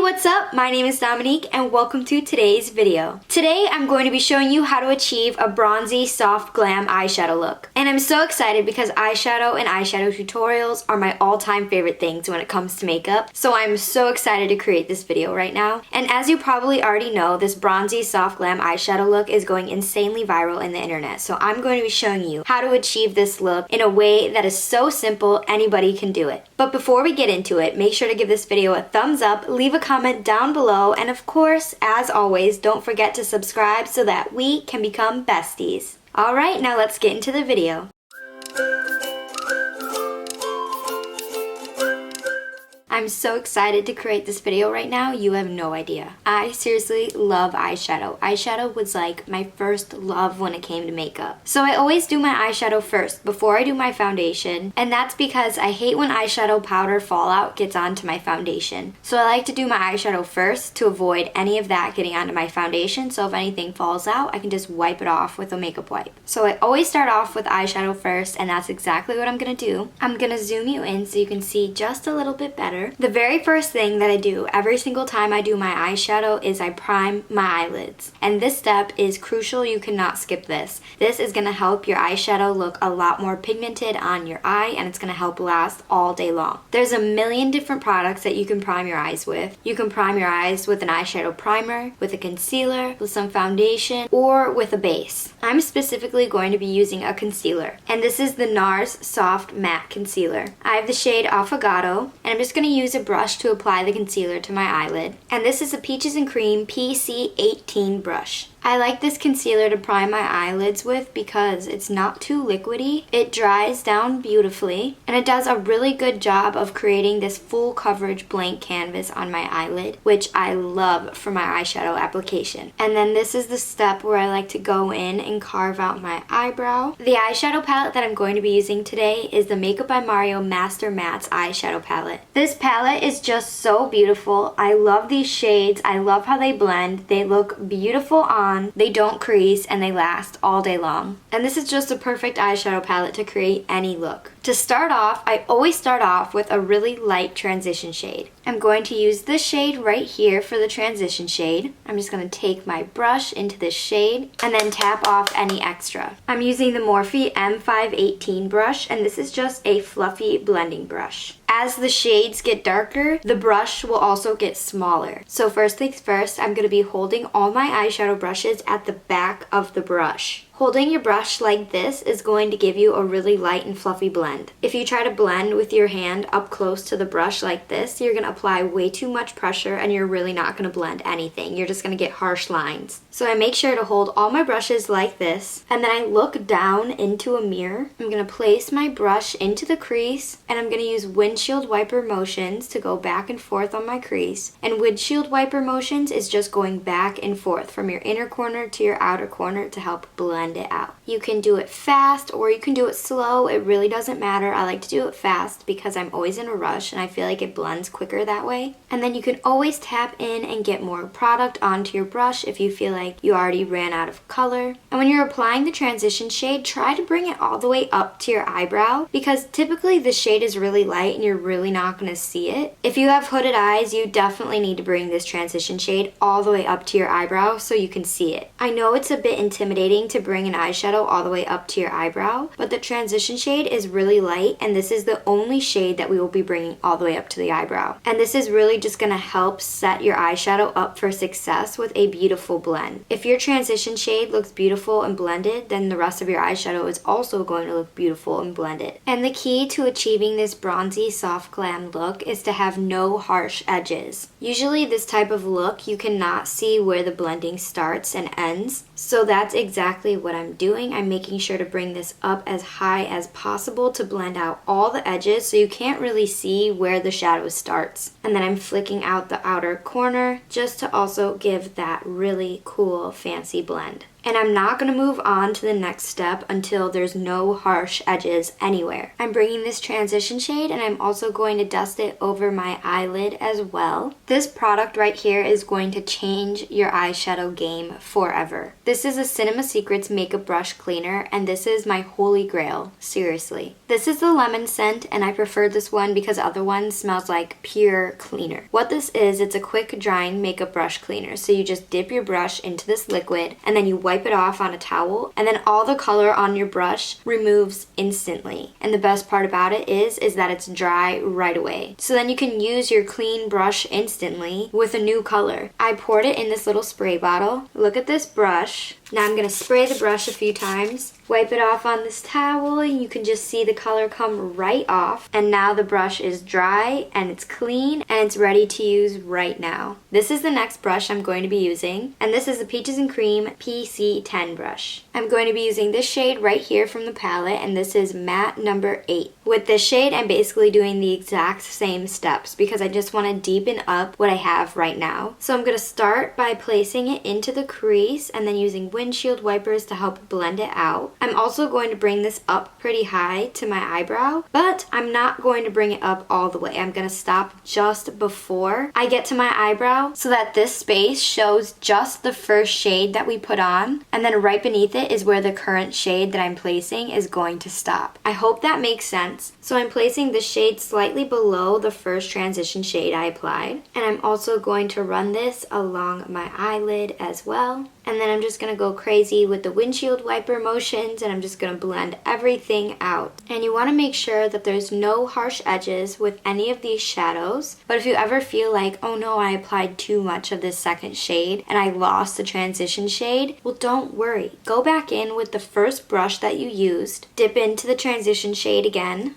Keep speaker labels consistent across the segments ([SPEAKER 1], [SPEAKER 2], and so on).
[SPEAKER 1] what's up? My name is Dominique and welcome to today's video. Today I'm going to be showing you how to achieve a bronzy soft glam eyeshadow look. And I'm so excited because eyeshadow and eyeshadow tutorials are my all-time favorite things when it comes to makeup. So I'm so excited to create this video right now. And as you probably already know, this bronzy soft glam eyeshadow look is going insanely viral in the internet. So I'm going to be showing you how to achieve this look in a way that is so simple anybody can do it. But before we get into it, make sure to give this video a thumbs up, leave a comment down below, and of course, as always, don't forget to subscribe so that we can become besties. Alright, now let's get into the video. I'm so excited to create this video right now, you have no idea. I seriously love eyeshadow. Eyeshadow was like my first love when it came to makeup. So I always do my eyeshadow first before I do my foundation, and that's because I hate when eyeshadow powder fallout gets onto my foundation. So I like to do my eyeshadow first to avoid any of that getting onto my foundation, so if anything falls out, I can just wipe it off with a makeup wipe. So I always start off with eyeshadow first, and that's exactly what I'm gonna do. I'm gonna zoom you in so you can see just a little bit better. The very first thing that I do every single time I do my eyeshadow is I prime my eyelids. And this step is crucial, you cannot skip this. This is going to help your eyeshadow look a lot more pigmented on your eye, and it's going to help last all day long. There's a million different products that you can prime your eyes with. You can prime your eyes with an eyeshadow primer, with a concealer, with some foundation, or with a base. I'm specifically going to be using a concealer, and this is the NARS Soft Matte Concealer. I have the shade Affogato, and I'm just going to use a brush to apply the concealer to my eyelid. And this is a Peaches and Cream PC32 brush. I like this concealer to prime my eyelids with because it's not too liquidy, it dries down beautifully, and it does a really good job of creating this full coverage blank canvas on my eyelid, which I love for my eyeshadow application. And then this is the step where I like to go in and carve out my eyebrow. The eyeshadow palette that I'm going to be using today is the Makeup by Mario Master Mattes eyeshadow palette. This palette is just so beautiful. I love these shades, I love how they blend, they look beautiful on, they don't crease, and they last all day long. And this is just a perfect eyeshadow palette to create any look. To start off, I always start off with a really light transition shade. I'm going to use this shade right here for the transition shade. I'm just going to take my brush into this shade and then tap off any extra. I'm using the Morphe M518 brush, and this is just a fluffy blending brush. As the shades get darker, the brush will also get smaller. So first things first, I'm going to be holding all my eyeshadow brushes at the back of the brush. Holding your brush like this is going to give you a really light and fluffy blend. If you try to blend with your hand up close to the brush like this, you're going to apply way too much pressure and you're really not going to blend anything. You're just going to get harsh lines. So I make sure to hold all my brushes like this, and then I look down into a mirror. I'm going to place my brush into the crease, and I'm going to use windshield wiper motions to go back and forth on my crease. And windshield wiper motions is just going back and forth from your inner corner to your outer corner to help blend it out. You can do it fast or you can do it slow. It really doesn't matter. I like to do it fast because I'm always in a rush and I feel like it blends quicker that way. And then you can always tap in and get more product onto your brush if you feel like you already ran out of color. And when you're applying the transition shade, try to bring it all the way up to your eyebrow because typically the shade is really light and you're really not going to see it. If you have hooded eyes, you definitely need to bring this transition shade all the way up to your eyebrow so you can see it. I know it's a bit intimidating to bring an eyeshadow all the way up to your eyebrow, but the transition shade is really light, and this is the only shade that we will be bringing all the way up to the eyebrow. And this is really just going to help set your eyeshadow up for success with a beautiful blend. If your transition shade looks beautiful and blended, then the rest of your eyeshadow is also going to look beautiful and blended. And the key to achieving this bronzy soft glam look is to have no harsh edges. Usually this type of look you cannot see where the blending starts and ends, so that's exactly what I'm doing. I'm making sure to bring this up as high as possible to blend out all the edges so you can't really see where the shadow starts. And then I'm flicking out the outer corner just to also give that really cool fancy blend. And I'm not going to move on to the next step until there's no harsh edges anywhere. I'm bringing this transition shade and I'm also going to dust it over my eyelid as well. This product right here is going to change your eyeshadow game forever. This is a Cinema Secrets makeup brush cleaner and this is my holy grail, seriously. This is the lemon scent and I prefer this one because other one smells like pure cleaner. What this is, it's a quick drying makeup brush cleaner. So you just dip your brush into this liquid and then you wipe it off on a towel and then all the color on your brush removes instantly. And the best part about it is that it's dry right away. So then you can use your clean brush instantly with a new color. I poured it in this little spray bottle. Look at this brush. Now I'm going to spray the brush a few times, wipe it off on this towel, and you can just see the color come right off. And now the brush is dry and it's clean and it's ready to use right now. This is the next brush I'm going to be using, and this is the Peaches and Cream PC10 brush. I'm going to be using this shade right here from the palette, and this is matte number 8. With this shade, I'm basically doing the exact same steps because I just want to deepen up what I have right now. So I'm going to start by placing it into the crease and then using windshield wipers to help blend it out. I'm also going to bring this up pretty high to my eyebrow, but I'm not going to bring it up all the way. I'm going to stop just before I get to my eyebrow so that this space shows just the first shade that we put on, and then right beneath it is where the current shade that I'm placing is going to stop. I hope that makes sense. So I'm placing the shade slightly below the first transition shade I applied, and I'm also going to run this along my eyelid as well. And then I'm just going to go crazy with the windshield wiper motions and I'm just going to blend everything out. And you want to make sure that there's no harsh edges with any of these shadows. But if you ever feel like, oh no, I applied too much of this second shade and I lost the transition shade, well, don't worry. Go back in with the first brush that you used, dip into the transition shade again,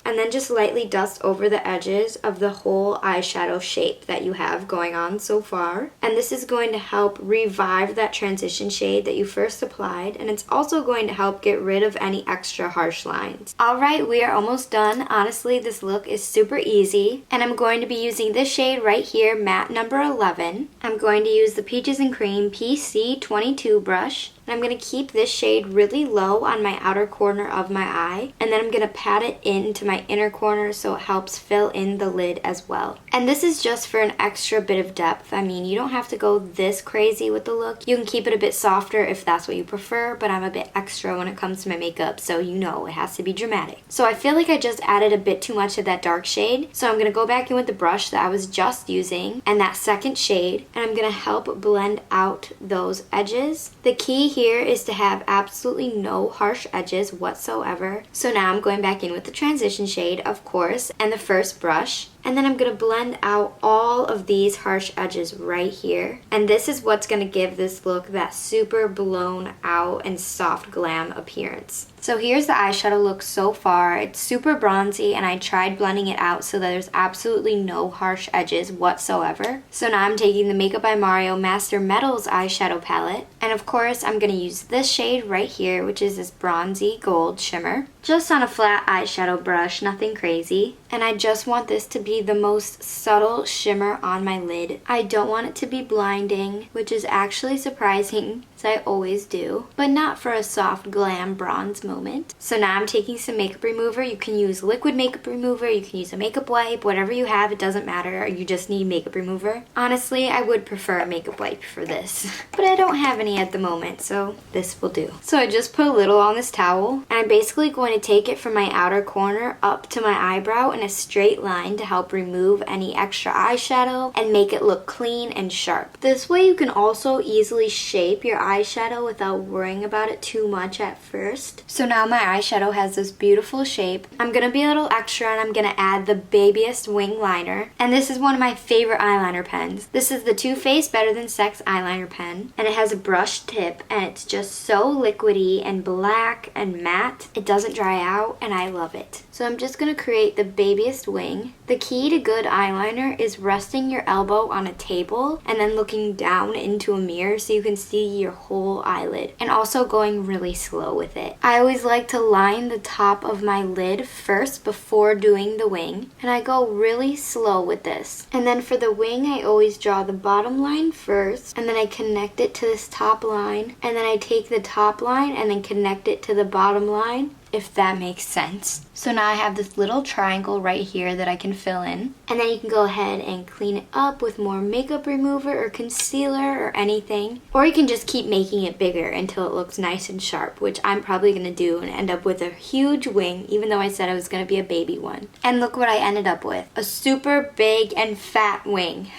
[SPEAKER 1] and then just lightly dust over the edges of the whole eyeshadow shape that you have going on so far. And this is going to help revive that transition shade that you first applied, and it's also going to help get rid of any extra harsh lines. Alright, we are almost done. Honestly, this look is super easy, and I'm going to be using this shade right here, matte number 11. I'm going to use the Peaches and Cream PC32 brush. And I'm going to keep this shade really low on my outer corner of my eye. And then I'm going to pat it into my inner corner so it helps fill in the lid as well. And this is just for an extra bit of depth. I mean, you don't have to go this crazy with the look. You can keep it a bit softer if that's what you prefer, but I'm a bit extra when it comes to my makeup, so you know it has to be dramatic. So I feel like I just added a bit too much of that dark shade. So I'm going to go back in with the brush that I was just using and that second shade, and I'm going to help blend out those edges. The key here is to have absolutely no harsh edges whatsoever. So now I'm going back in with the transition shade, of course, and the first brush. And then I'm going to blend out all of these harsh edges right here. And this is what's going to give this look that super blown out and soft glam appearance. So here's the eyeshadow look so far. It's super bronzy and I tried blending it out so that there's absolutely no harsh edges whatsoever. So now I'm taking the Makeup by Mario Master Metals eyeshadow palette. And of course I'm going to use this shade right here, which is this bronzy gold shimmer. Just on a flat eyeshadow brush, nothing crazy. And I just want this to be the most subtle shimmer on my lid. I don't want it to be blinding, which is actually surprising, as I always do, but not for a soft glam bronze moment. So now I'm taking some makeup remover. You can use liquid makeup remover, you can use a makeup wipe, whatever you have, it doesn't matter. You just need makeup remover. Honestly, I would prefer a makeup wipe for this, but I don't have any at the moment, so this will do. So I just put a little on this towel, and I'm basically going to take it from my outer corner up to my eyebrow in a straight line to help remove any extra eyeshadow and make it look clean and sharp. This way you can also easily shape your eyeshadow without worrying about it too much at first. So now my eyeshadow has this beautiful shape. I'm gonna be a little extra and I'm gonna add the babyest wing liner. And this is one of my favorite eyeliner pens. This is the Too Faced Better Than Sex eyeliner pen, and it has a brush tip and it's just so liquidy and black and matte. It doesn't dry out and I love it. So I'm just gonna create the babyest wing. The key to good eyeliner is resting your elbow on a table and then looking down into a mirror so you can see your whole eyelid, and also going really slow with it. I always like to line the top of my lid first before doing the wing, and I go really slow with this. And then for the wing, I always draw the bottom line first, and then I connect it to this top line, and then I take the top line and then connect it to the bottom line, if that makes sense. So now I have this little triangle right here that I can fill in. And then you can go ahead and clean it up with more makeup remover or concealer or anything. Or you can just keep making it bigger until it looks nice and sharp, which I'm probably going to do and end up with a huge wing, even though I said I was going to be a baby one. And look what I ended up with. A super big and fat wing.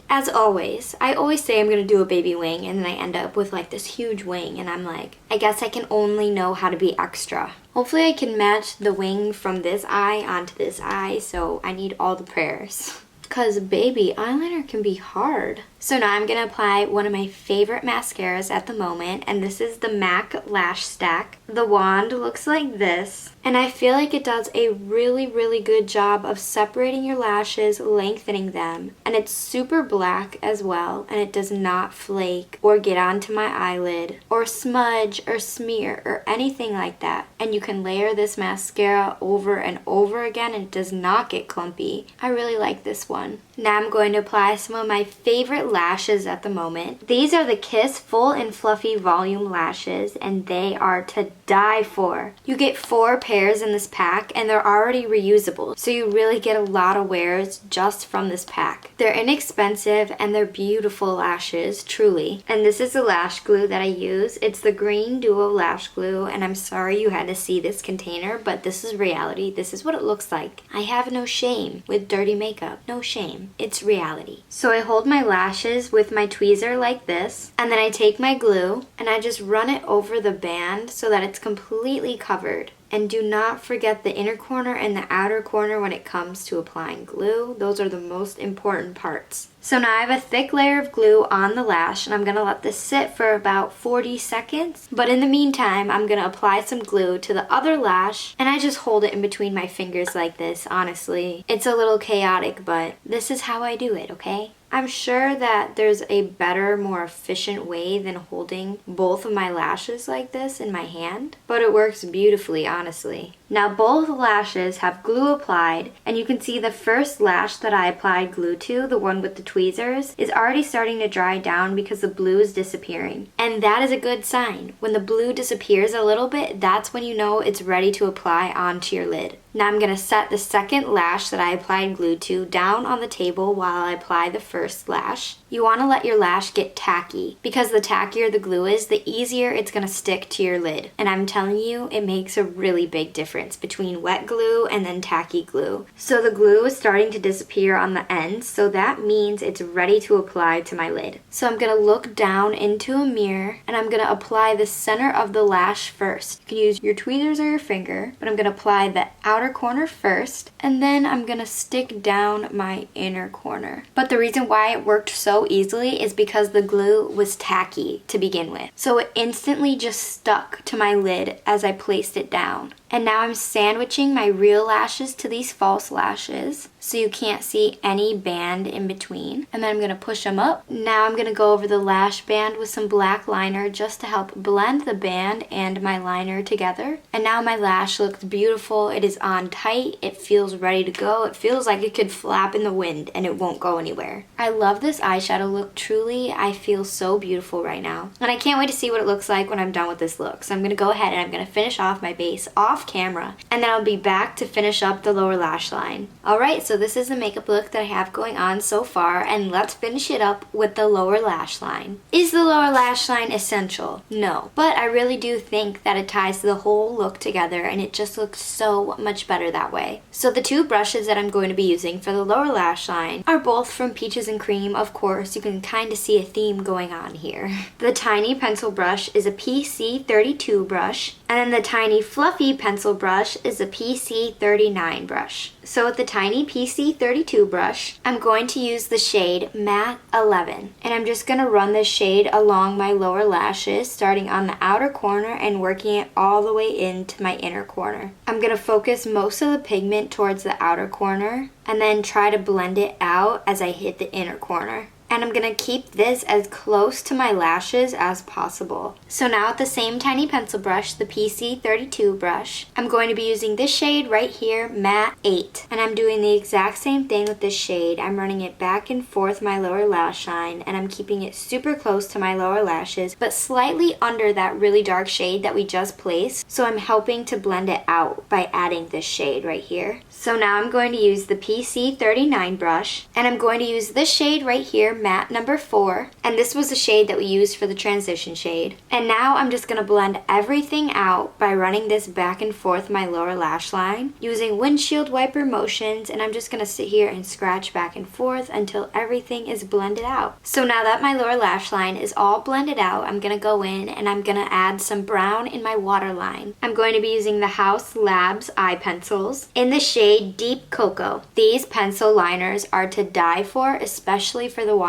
[SPEAKER 1] As always, I always say I'm going to do a baby wing, and then I end up with like this huge wing, and I'm like, I guess I can only know how to be extra. Hopefully I can match the wing from this eye onto this eye, so I need all the prayers. Because baby, eyeliner can be hard. So now I'm going to apply one of my favorite mascaras at the moment, and this is the MAC Lash Stack. The wand looks like this, and I feel like it does a really, really good job of separating your lashes, lengthening them, and it's super black as well, and it does not flake or get onto my eyelid or smudge or smear or anything like that. And you can layer this mascara over and over again, and it does not get clumpy. I really like this one. Now I'm going to apply some of my favorite lashes at the moment. These are the Kiss Full and Fluffy Volume Lashes, and they are to die for. You get 4 pairs in this pack, and they're already reusable, so you really get a lot of wears just from this pack. They're inexpensive, and they're beautiful lashes, truly. And this is the lash glue that I use. It's the Green Duo Lash Glue, and I'm sorry you had to see this container, but this is reality. This is what it looks like. I have no shame with dirty makeup. No shame. It's reality. So I hold my lashes with my tweezer like this, and then I take my glue and I just run it over the band so that it's completely covered. And do not forget the inner corner and the outer corner when it comes to applying glue. Those are the most important parts. So now I have a thick layer of glue on the lash, and I'm going to let this sit for about 40 seconds. But in the meantime, I'm going to apply some glue to the other lash, and I just hold it in between my fingers like this, honestly. It's a little chaotic, but this is how I do it, okay? I'm sure that there's a better, more efficient way than holding both of my lashes like this in my hand, but it works beautifully, honestly. Now both lashes have glue applied, and you can see the first lash that I applied glue to, the one with the tweezers, is already starting to dry down because the blue is disappearing. And that is a good sign. When the blue disappears a little bit, that's when you know it's ready to apply onto your lid. Now I'm going to set the second lash that I applied glue to down on the table while I apply the first lash. You want to let your lash get tacky, because the tackier the glue is, the easier it's going to stick to your lid. And I'm telling you, it makes a really big difference between wet glue and then tacky glue. So the glue is starting to disappear on the ends, so that means it's ready to apply to my lid. So I'm going to look down into a mirror, and I'm going to apply the center of the lash first. You can use your tweezers or your finger, but I'm going to apply the outer corner first, and then I'm going to stick down my inner corner. But the reason why it worked so easily is because the glue was tacky to begin with. So it instantly just stuck to my lid as I placed it down. And now I'm sandwiching my real lashes to these false lashes, so you can't see any band in between. And then I'm going to push them up. Now I'm going to go over the lash band with some black liner just to help blend the band and my liner together. And now my lash looks beautiful. It is on tight. It feels ready to go. It feels like it could flap in the wind and it won't go anywhere. I love this eyeshadow look. Truly, I feel so beautiful right now. And I can't wait to see what it looks like when I'm done with this look. So I'm going to go ahead and I'm going to finish off my base off camera, and then I'll be back to finish up the lower lash line. Alright, so this is the makeup look that I have going on so far, and let's finish it up with the lower lash line. Is the lower lash line essential? No, but I really do think that it ties the whole look together, and it just looks so much better that way. So the two brushes that I'm going to be using for the lower lash line are both from Peaches and Cream. Of course, you can kind of see a theme going on here. The tiny pencil brush is a PC32 brush, and then the tiny fluffy pencil brush is a PC39 brush. So with the tiny PC PC32 brush. I'm going to use the shade Matte 11. And I'm just going to run this shade along my lower lashes, starting on the outer corner and working it all the way into my inner corner. I'm going to focus most of the pigment towards the outer corner and then try to blend it out as I hit the inner corner. And I'm going to keep this as close to my lashes as possible. So now with the same tiny pencil brush, the PC32 brush, I'm going to be using this shade right here, Matte 8. And I'm doing the exact same thing with this shade. I'm running it back and forth my lower lash line, and I'm keeping it super close to my lower lashes, but slightly under that really dark shade that we just placed. So I'm helping to blend it out by adding this shade right here. So now I'm going to use the PC39 brush, and I'm going to use this shade right here, Matte number 4, and this was the shade that we used for the transition shade. And now I'm just going to blend everything out by running this back and forth my lower lash line using windshield wiper motions, and I'm just going to sit here and scratch back and forth until everything is blended out. So now that my lower lash line is all blended out, I'm going to go in and I'm going to add some brown in my waterline. I'm going to be using the Haus Labs eye pencils in the shade Deep Cocoa. These pencil liners are to die for, especially for the waterline.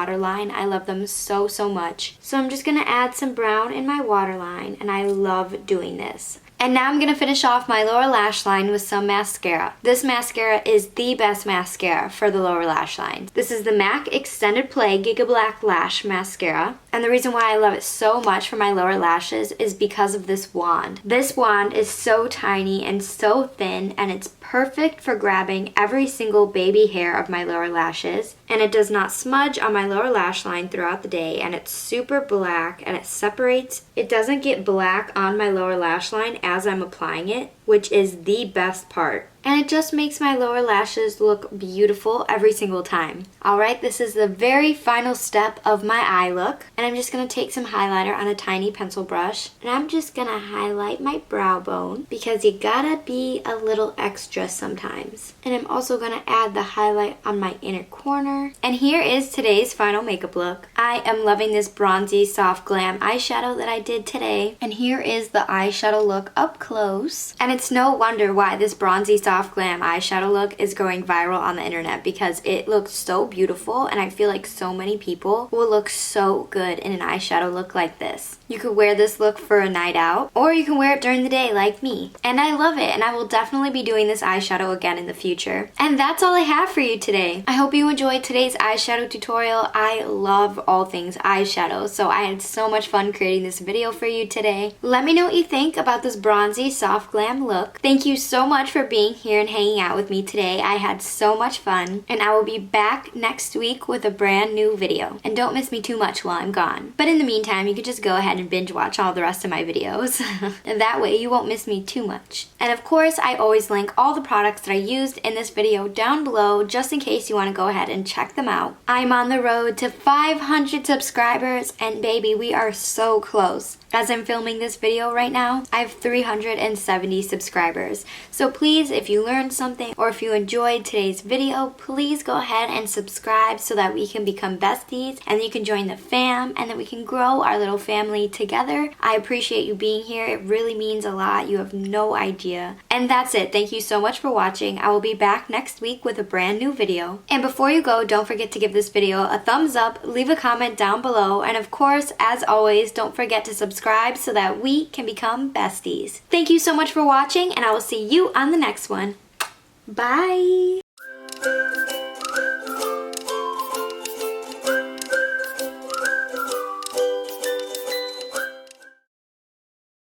[SPEAKER 1] I love them so much. So I'm just going to add some brown in my waterline, and I love doing this. And now I'm going to finish off my lower lash line with some mascara. This mascara is the best mascara for the lower lash line. This is the MAC Extended Play Gigablack Lash Mascara. And the reason why I love it so much for my lower lashes is because of this wand. This wand is so tiny and so thin, and it's perfect for grabbing every single baby hair of my lower lashes. And it does not smudge on my lower lash line throughout the day, and it's super black, and it separates. It doesn't get black on my lower lash line as I'm applying it, which is the best part. And it just makes my lower lashes look beautiful every single time. Alright, this is the very final step of my eye look. And I'm just going to take some highlighter on a tiny pencil brush. And I'm just going to highlight my brow bone, because you gotta be a little extra sometimes. And I'm also going to add the highlight on my inner corner. And here is today's final makeup look. I am loving this bronzy soft glam eyeshadow that I did today. And here is the eyeshadow look up close. And it's no wonder why this bronzy soft glam eyeshadow look is going viral on the internet, because it looks so beautiful, and I feel like so many people will look so good in an eyeshadow look like this. You could wear this look for a night out, or you can wear it during the day like me. And I love it, and I will definitely be doing this eyeshadow again in the future. And that's all I have for you today. I hope you enjoyed today's eyeshadow tutorial. I love all things eyeshadow, so I had so much fun creating this video for you today. Let me know what you think about this bronzy soft glam look. Thank you so much for being here and hanging out with me today. I had so much fun, and I will be back next week with a brand new video. And don't miss me too much while I'm gone. But in the meantime, you could just go ahead and binge watch all the rest of my videos. And that way you won't miss me too much. And of course, I always link all the products that I used in this video down below, just in case you want to go ahead and check them out. I'm on the road to 500 subscribers, and baby, we are so close. As I'm filming this video right now, I have 370 subscribers. So please, if you learned something or if you enjoyed today's video, please go ahead and subscribe so that we can become besties and you can join the fam and that we can grow our little family together. I appreciate you being here. It really means a lot. You have no idea. And that's it. Thank you so much for watching. I will be back next week with a brand new video. And before you go, don't forget to give this video a thumbs up, leave a comment down below, and of course, as always, don't forget to subscribe so that we can become besties. Thank you so much for watching, and I will see you on the next one. Bye!